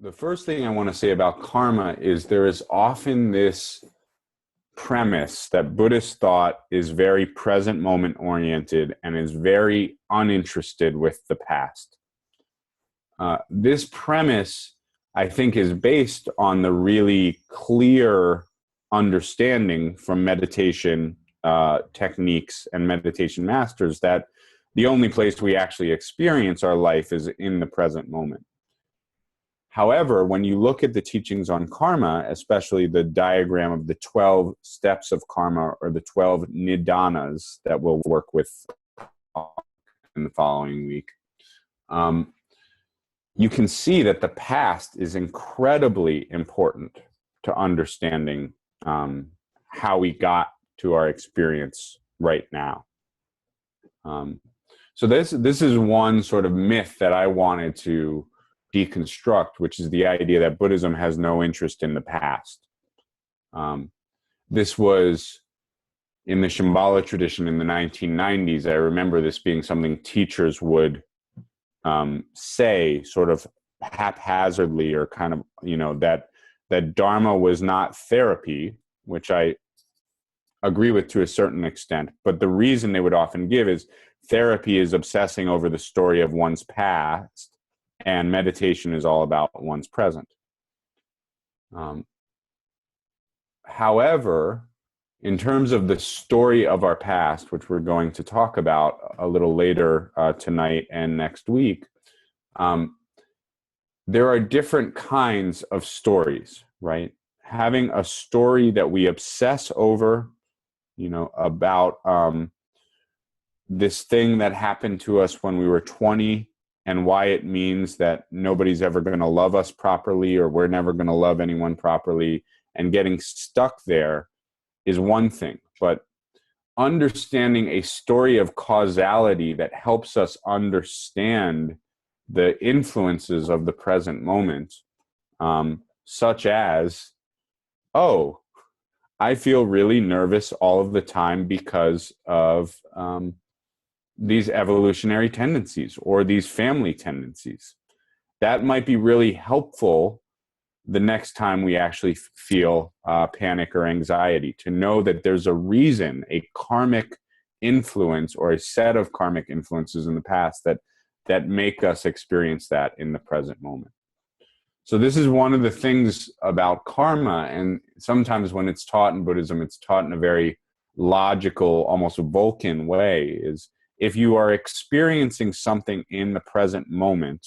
The first thing I want to say about karma is there is often this premise that Buddhist thought is very present moment oriented and is very uninterested with the past. This premise, I think, is based on the really clear understanding from meditation techniques and meditation masters that the only place we actually experience our life is in the present moment. However, when you look at the teachings on karma, especially the diagram of the 12 steps of karma or the 12 nidanas that we'll work with in the following week, you can see that the past is incredibly important to understanding how we got to our experience right now. So this is one sort of myth that I wanted to deconstruct, which is the idea that Buddhism has no interest in the past. This was in the Shambhala tradition in the 1990s. I remember this being something teachers would say sort of haphazardly, or kind of, that Dharma was not therapy, which I agree with to a certain extent. But the reason they would often give is therapy is obsessing over the story of one's past, and meditation is all about one's present. However, in terms of the story of our past, which we're going to talk about a little later tonight and next week, there are different kinds of stories, right? Having a story that we obsess over, about this thing that happened to us when we were 20, and why it means that nobody's ever going to love us properly, or we're never going to love anyone properly, and getting stuck there is one thing. But understanding a story of causality that helps us understand the influences of the present moment, such as, oh, I feel really nervous all of the time because of these evolutionary tendencies or these family tendencies. That might be really helpful the next time we actually feel panic or anxiety, to know that there's a reason, a karmic influence or a set of karmic influences in the past that make us experience that in the present moment. So this is one of the things about karma, and sometimes when it's taught in Buddhism, it's taught in a very logical, almost Vulcan way, is if you are experiencing something in the present moment,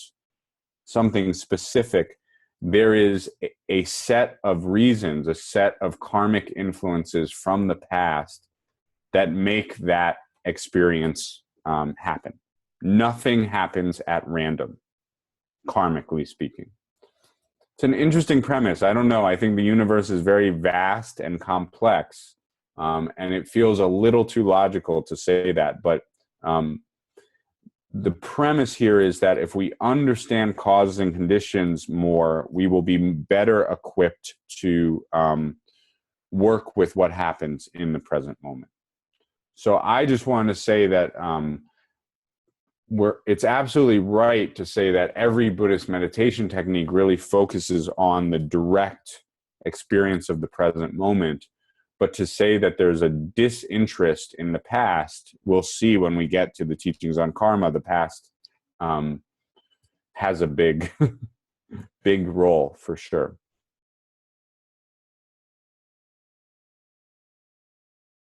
something specific, there is a set of reasons, a set of karmic influences from the past that make that experience happen. Nothing happens at random, karmically speaking. It's an interesting premise. I don't know. I think the universe is very vast and complex, and it feels a little too logical to say that. But the premise here is that if we understand causes and conditions more, we will be better equipped to work with what happens in the present moment. So I just want to say that it's absolutely right to say that every Buddhist meditation technique really focuses on the direct experience of the present moment. But to say that there's a disinterest in the past, we'll see when we get to the teachings on karma, the past has a big, big role for sure.